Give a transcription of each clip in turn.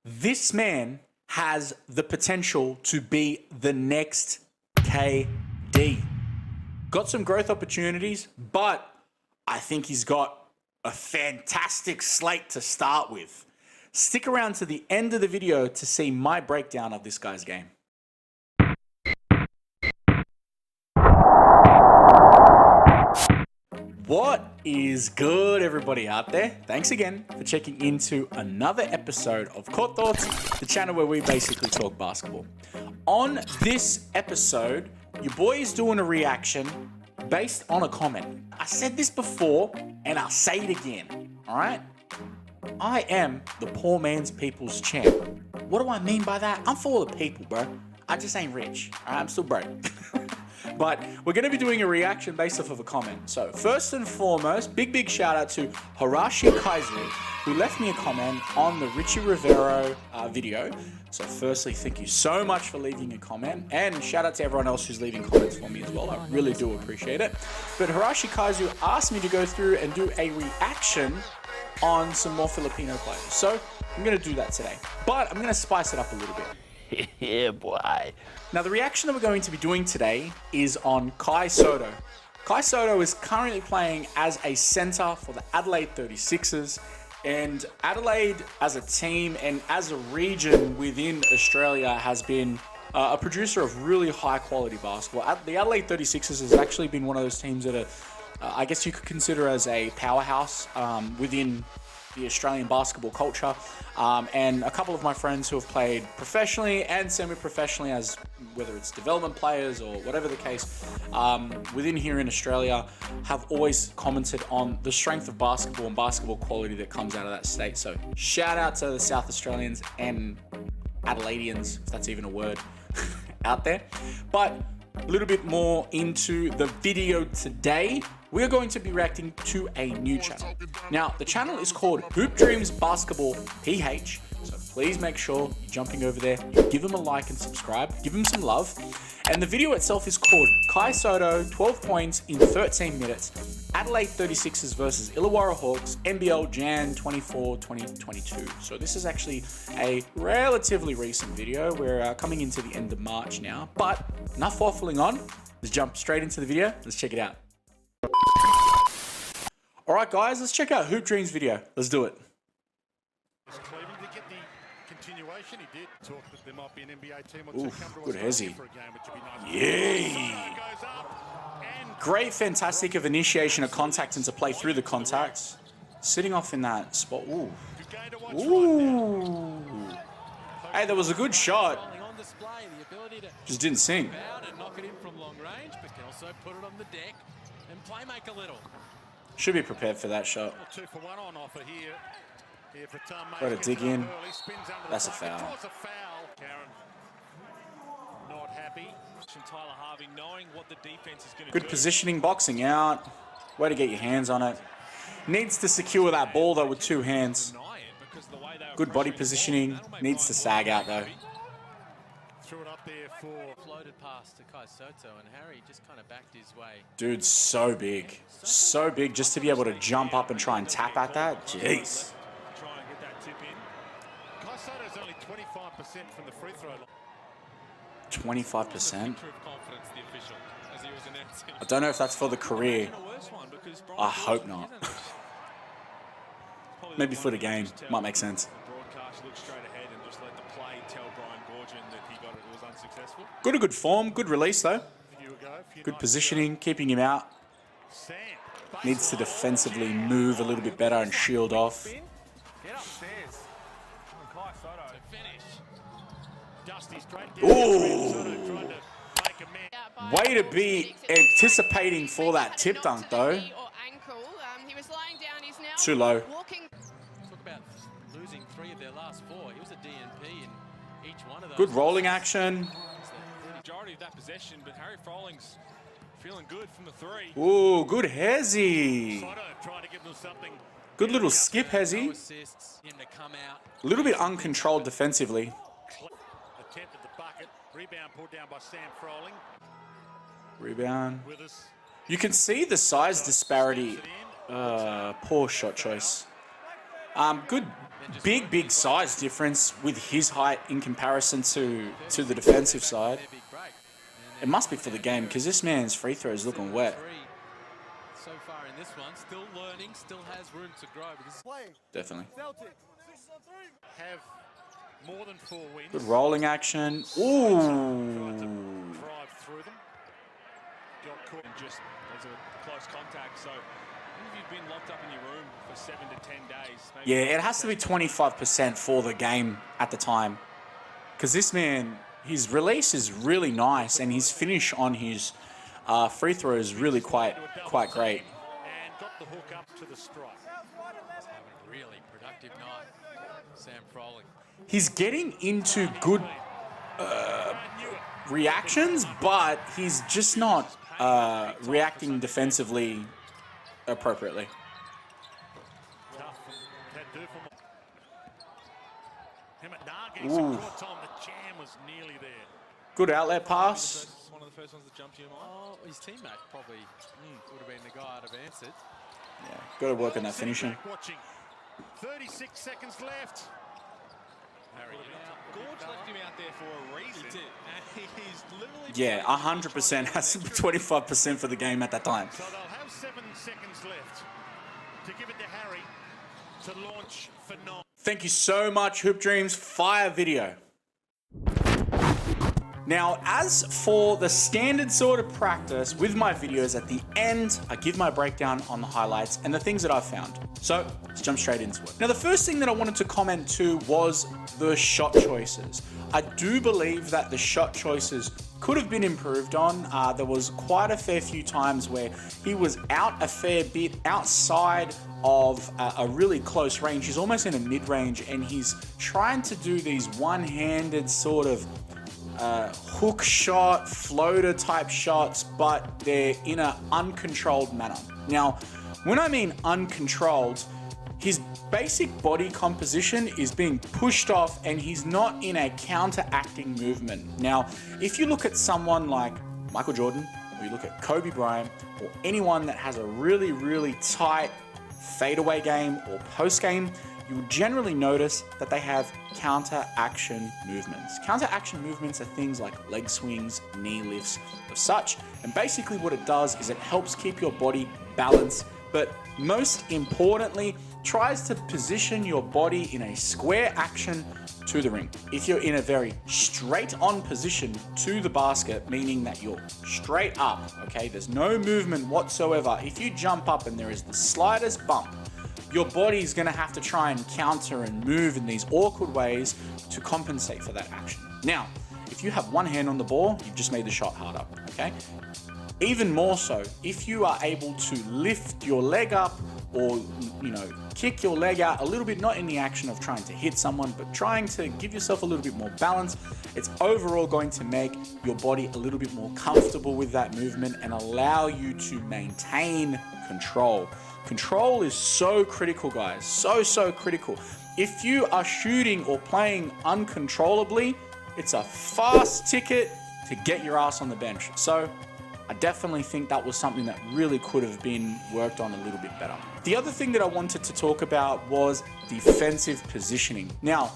This man has the potential to be the next KD. Got some growth opportunities, but I think he's got a fantastic slate to start with. Stick around to the end of the video to see my breakdown of this guy's game. What is good, everybody out there? Thanks again for checking into another episode of Court Thoughts, the channel where we basically talk basketball. On this episode, your boy is doing a reaction based on a comment. I said this before, and I'll say it again, all right? I am the poor man's people's champ. What do I mean by that? I'm for the people, bro. I just ain't rich. All right? I'm still broke. But we're going to be doing a reaction based off of a comment. So first and foremost, big shout out to Harashikaizu, who left me a comment on the Richie Rivero video. So firstly, thank you so much for leaving a comment, and shout out to everyone else who's leaving comments for me as well. I really do appreciate it. But Harashikaizu asked me to go through and do a reaction on some more Filipino players. So I'm going to do that today, but I'm going to spice it up a little bit. Yeah, boy. Now, the reaction that we're going to be doing today is on Kai Sotto. Kai Sotto is currently playing as a center for the Adelaide 36ers. And Adelaide as a team and as a region within Australia has been a producer of really high quality basketball. The Adelaide 36ers has actually been one of those teams that are, I guess you could consider as a powerhouse within the Australian basketball culture, and a couple of my friends who have played professionally and semi-professionally, as whether it's development players or whatever the case, within here in Australia, have always commented on the strength of basketball and basketball quality that comes out of that state. So shout out to the South Australians and Adelaideans, if that's even a word, out there. But a little bit more into the video today. We're going to be reacting to a new channel. Now, the channel is called Hoop Dreams Basketball PH. So please make sure you're jumping over there, you give him a like and subscribe, give him some love. And the video itself is called Kai Sotto, 12 points in 13 minutes, Adelaide 36ers versus Illawarra Hawks, NBL Jan 24, 2022. So this is actually a relatively recent video. We're coming into the end of March now, but enough waffling on. Let's jump straight into the video. Let's check it out. All right, guys, let's check out Hoop Dreams video. Let's do it. Oof, good hezzy. Yay! Great, fantastic of initiation of contact and to play through the contacts. Sitting off in that spot. Ooh. Ooh. Hey, that was a good shot. Just didn't sink. Should be prepared for that shot. Got to dig in. That's a foul. Good positioning, boxing out. Way to get your hands on it. Needs to secure that ball though with two hands. Good body positioning. Needs to sag out though. Floated past to Kai Sotto, and Harry just kind of backed his way. Dude's so big. So big just to be able to jump up and try and tap at that. Jeez. Try and get that tip in. Kai Sotto's only 25% from the free throw line. 25%? I don't know if that's for the career. I hope not. Maybe for the game. Might make sense. Good form, good release though. Good positioning, keeping him out. Needs to defensively move a little bit better and shield off. Ooh! Way to be anticipating for that tip dunk though. Too low. Talk about losing 3 of their last 4. He was a DNP in each one of those. Good rolling action. Majority of that possession, but Harry Frolling's feeling good from the 3. Ooh, good hezzy. Sotto trying to give them something. Good little skip hezzy. A little bit uncontrolled defensively. Attempted the bucket. Rebound pulled down by Sam Froling. Rebound. You can see the size disparity. Poor shot choice. Good, big size difference with his height in comparison to the defensive side. It must be for the game because this man's free throw is looking wet. So far in this one, still learning, still has room to grow. Definitely. Have more than 4 wins. Good rolling action. Ooh. Drive through them. Got caught and just as a close contact. So if you've been locked up in your room for 7 to 10 days. Yeah, it has to be 25% for the game at the time. Because this man, his release is really nice and his finish on his free throw is really quite great. And got the hook up to the strike. Having a really productive night, Sam Froling. He's getting into good reactions, but he's just not reacting defensively appropriately. Ooh. Good outlet pass. One of the first ones that jumped to your mind? Oh, his teammate probably would have been the guy I'd have answered. Yeah, got to work on that finishing. 36 seconds left. Gorge left him out there for a reason. He did. And he's literally... Yeah, 100% has 25% for the game at that time. So they'll have 7 seconds left to give it to Harry to launch for 9. Thank you so much, Hoop Dreams. Fire video. Now, as for the standard sort of practice with my videos, at the end, I give my breakdown on the highlights and the things that I've found. So let's jump straight into it. Now, the first thing that I wanted to comment to was the shot choices. I do believe that the shot choices could have been improved on. There was quite a fair few times where he was out a fair bit outside of a really close range. He's almost in a mid-range and he's trying to do these one-handed sort of hook shot, floater type shots, but they're in an uncontrolled manner. Now, when I mean uncontrolled, his basic body composition is being pushed off and he's not in a counteracting movement. Now, if you look at someone like Michael Jordan, or you look at Kobe Bryant, or anyone that has a really tight fadeaway game or post game, you'll generally notice that they have counter-action movements. Counter-action movements are things like leg swings, knee lifts, or such. And basically what it does is it helps keep your body balanced, but most importantly, tries to position your body in a square action to the ring. If you're in a very straight on position to the basket, meaning that you're straight up, okay, there's no movement whatsoever. If you jump up and there is the slightest bump, your body's gonna have to try and counter and move in these awkward ways to compensate for that action. Now, if you have one hand on the ball, you've just made the shot harder, okay? Even more so, if you are able to lift your leg up or, kick your leg out a little bit, not in the action of trying to hit someone, but trying to give yourself a little bit more balance, it's overall going to make your body a little bit more comfortable with that movement and allow you to maintain control. Control is so critical, guys. So critical. If you are shooting or playing uncontrollably, it's a fast ticket to get your ass on the bench. So I definitely think that was something that really could have been worked on a little bit better. The other thing that I wanted to talk about was defensive positioning. Now,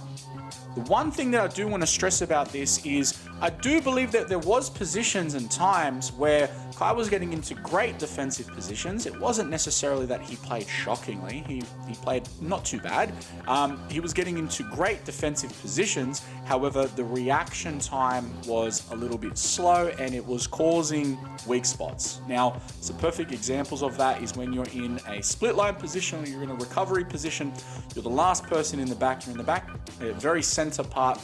the one thing that I do want to stress about this is I do believe that there was positions and times where Kai was getting into great defensive positions. It wasn't necessarily that he played shockingly. He played not too bad. He was getting into great defensive positions. However, the reaction time was a little bit slow and it was causing weak spots. Now, some perfect examples of that is when you're in a split line position or you're in a recovery position. You're the last person in the back. You're in the back, very center part.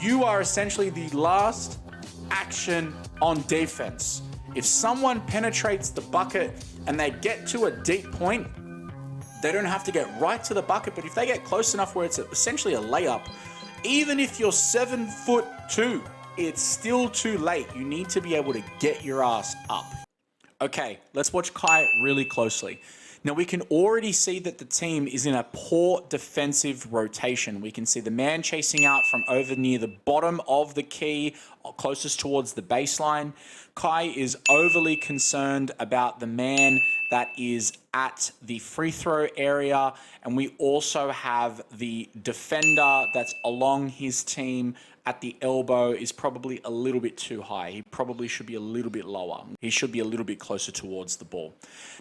You are essentially the last action on defense. If someone penetrates the bucket and they get to a deep point, they don't have to get right to the bucket, but if they get close enough where it's essentially a layup, even if you're 7'2", it's still too late. You need to be able to get your ass up. Okay, let's watch Kai really closely. Now, we can already see that the team is in a poor defensive rotation. We can see the man chasing out from over near the bottom of the key, closest towards the baseline. Kai is overly concerned about the man that is at the free throw area, and we also have the defender that's along his team at the elbow is probably a little bit too high. He probably should be a little bit lower. He should be a little bit closer towards the ball.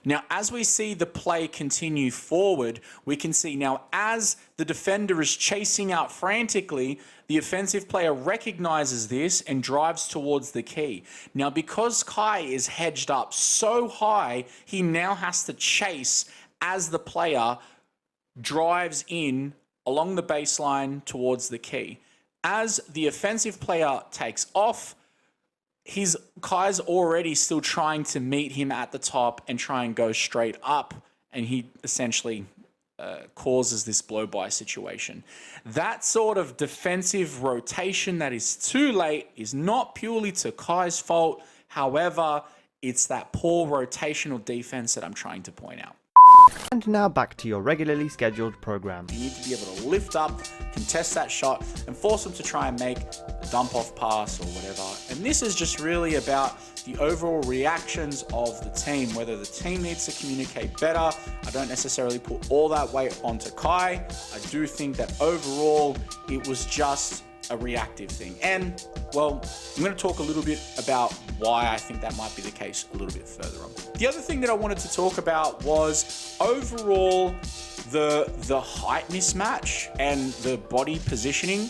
Now, as we see the play continue forward, we can see now as the defender is chasing out frantically, the offensive player recognizes this and drives towards the key. Now, because Kai is hedged up so high, he now has to chase as the player drives in along the baseline towards the key. As the offensive player takes off, Kai's already still trying to meet him at the top and try and go straight up, and he essentially causes this blow-by situation. That sort of defensive rotation that is too late is not purely to Kai's fault. However, it's that poor rotational defense that I'm trying to point out. And now back to your regularly scheduled program. You need to be able to lift up, contest that shot, and force them to try and make a dump-off pass or whatever. And this is just really about the overall reactions of the team, whether the team needs to communicate better. I don't necessarily put all that weight onto Kai. I do think that overall it was just a reactive thing. And, well, I'm going to talk a little bit about why I think that might be the case a little bit further on. The other thing that I wanted to talk about was overall the height mismatch and the body positioning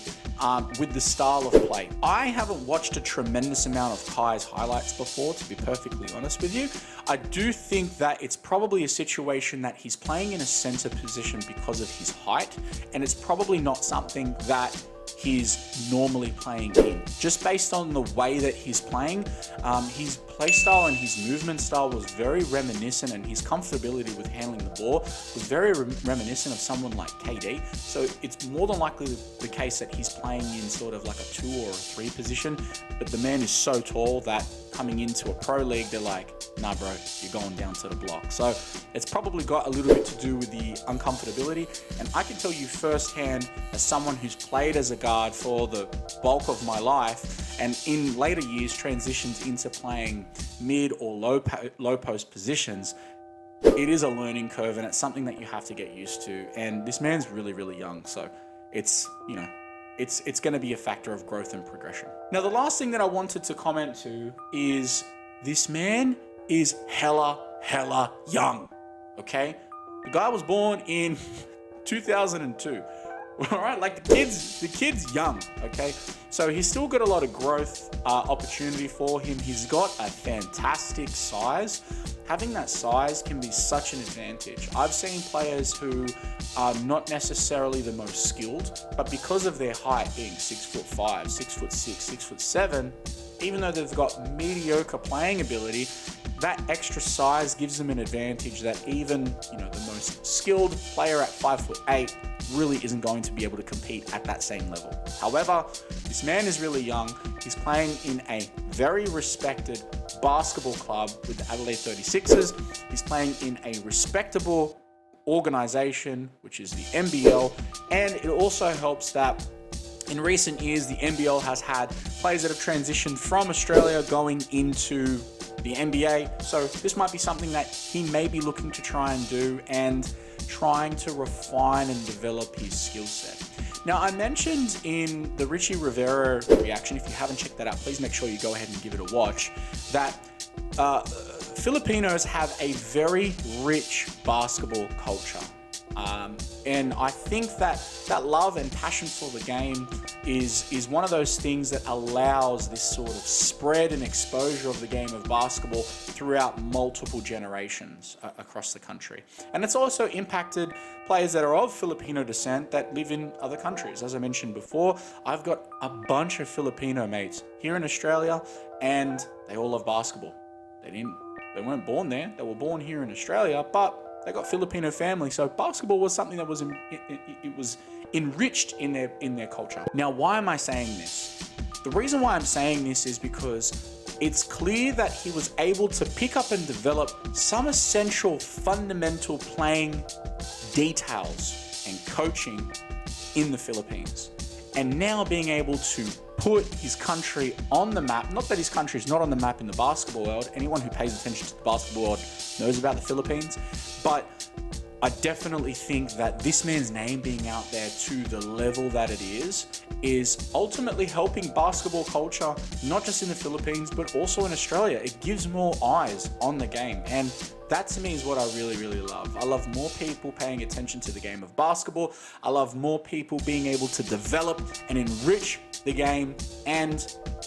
with the style of play. I haven't watched a tremendous amount of Kai's highlights before, to be perfectly honest with you. I do think that it's probably a situation that he's playing in a center position because of his height, and it's probably not something that he's normally playing in. Just based on the way that he's playing, his play style and his movement style was very reminiscent, and his comfortability with handling the ball was very reminiscent of someone like KD. So it's more than likely the case that he's playing in sort of like a 2 or a 3 position, but the man is so tall that coming into a pro league, they're like, nah bro, you're going down to the block. So it's probably got a little bit to do with the uncomfortability. And I can tell you firsthand, as someone who's played as a guard for the bulk of my life, and in later years transitioned into playing mid or low post positions, it is a learning curve, and it's something that you have to get used to. And this man's really, really young. So it's, you know, it's going to be a factor of growth and progression. Now, the last thing that I wanted to comment to is this man is hella young, okay? The guy was born in 2002, all right? Like the kid's young, okay? So he's still got a lot of growth opportunity for him. He's got a fantastic size. Having that size can be such an advantage. I've seen players who are not necessarily the most skilled, but because of their height being 6'5", 6'6", 6'7", even though they've got mediocre playing ability, that extra size gives them an advantage that even, you know, the most skilled player at 5'8" really isn't going to be able to compete at that same level. However, this man is really young. He's playing in a very respected basketball club with the Adelaide 36ers. He's playing in a respectable organization, which is the NBL, and it also helps that in recent years, the NBL has had players that have transitioned from Australia going into the NBA. So this might be something that he may be looking to try and do, and trying to refine and develop his skill set. Now, I mentioned in the Richie Rivera reaction, if you haven't checked that out, please make sure you go ahead and give it a watch, that Filipinos have a very rich basketball culture. And I think that love and passion for the game is one of those things that allows this sort of spread and exposure of the game of basketball throughout multiple generations across the country. And it's also impacted players that are of Filipino descent that live in other countries. As I mentioned before, I've got a bunch of Filipino mates here in Australia, and they all love basketball. They weren't born there. They were born here in Australia, but they got Filipino family, so basketball was something that was enriched in their culture. Now, why am I saying this? The reason why I'm saying this is because it's clear that he was able to pick up and develop some essential fundamental playing details and coaching in the Philippines. and now being able to put his country on the map. Not that his country is not on the map in the basketball world. Anyone who pays attention to the basketball world knows about the Philippines, but I definitely think that this man's name being out there to the level that it is ultimately helping basketball culture, not just in the Philippines, but also in Australia. It gives more eyes on the game. And that to me is what I really, really love. I love more people paying attention to the game of basketball. I love more people being able to develop and enrich the game. And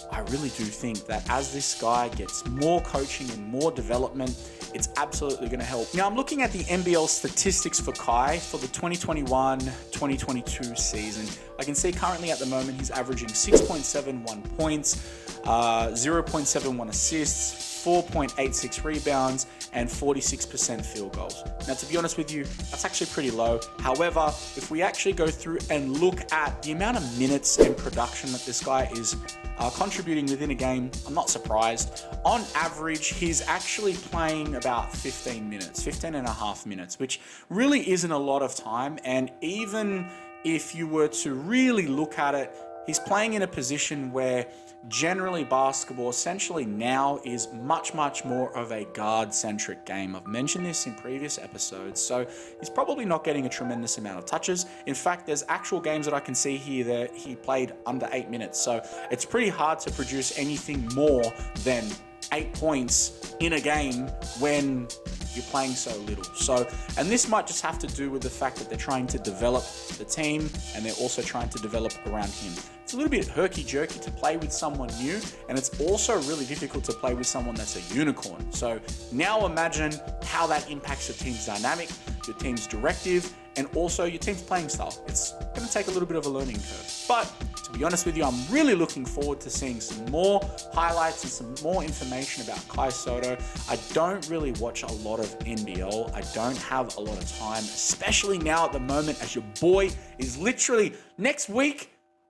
I really do think that as this guy gets more coaching and more development, it's absolutely going to help. Now, I'm looking at the NBL statistics for Kai for the 2021-2022 season. I can see currently at the moment he's averaging 6.71 points, 0.71 assists, 4.86 rebounds, and 46% field goals. Now, to be honest with you, that's actually pretty low. However, if we actually go through and look at the amount of minutes and production that this guy is contributing within a game, I'm not surprised. On average, he's actually playing about 15 and a half minutes, which really isn't a lot of time. And even if you were to really look at it, he's playing in a position where generally basketball essentially now is much more of a guard-centric game. I've mentioned this in previous episodes, so he's probably not getting a tremendous amount of touches. In fact, there's actual games that I can see here that he played under 8 minutes, so it's pretty hard to produce anything more than 8 points in a game when you're playing so little. So, and this might just have to do with the fact that they're trying to develop the team and they're also trying to develop around him. It's a little bit herky-jerky to play with someone new, and it's also really difficult to play with someone that's a unicorn. So now imagine how that impacts your team's dynamic, your team's directive, and also your team's playing style. It's going to take a little bit of a learning curve. But to be honest with you, I'm really looking forward to seeing some more highlights and some more information about Kai Sotto. I don't really watch a lot of NBL. I don't have a lot of time, especially now at the moment as your boy is literally next week.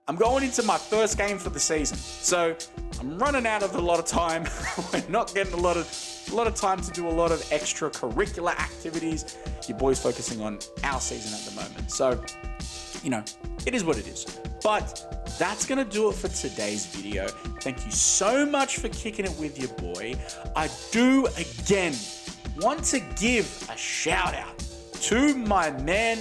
I'm going into my first game for the season. So I'm running out of a lot of time. We're not getting a lot of time to do a lot of extracurricular activities. Your boy's focusing on our season at the moment. So, you know, it is what it is. But that's going to do it for today's video. Thank you so much for kicking it with your boy. I do, again, want to give a shout out to my man,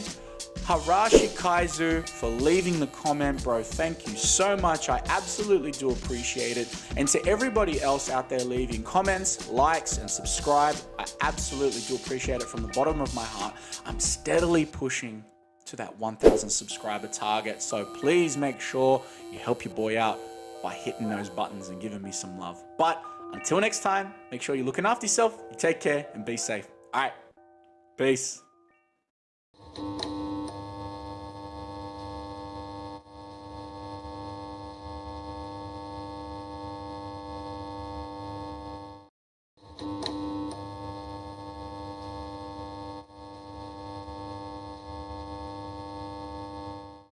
Harashikaizu, for leaving the comment, bro. Thank you so much. I absolutely do appreciate it. And to everybody else out there leaving comments, likes, and subscribe, I absolutely do appreciate it from the bottom of my heart. I'm steadily pushing to that 1,000 subscriber target. So please make sure you help your boy out by hitting those buttons and giving me some love. But until next time, make sure you're looking after yourself, you take care, and be safe. All right, peace.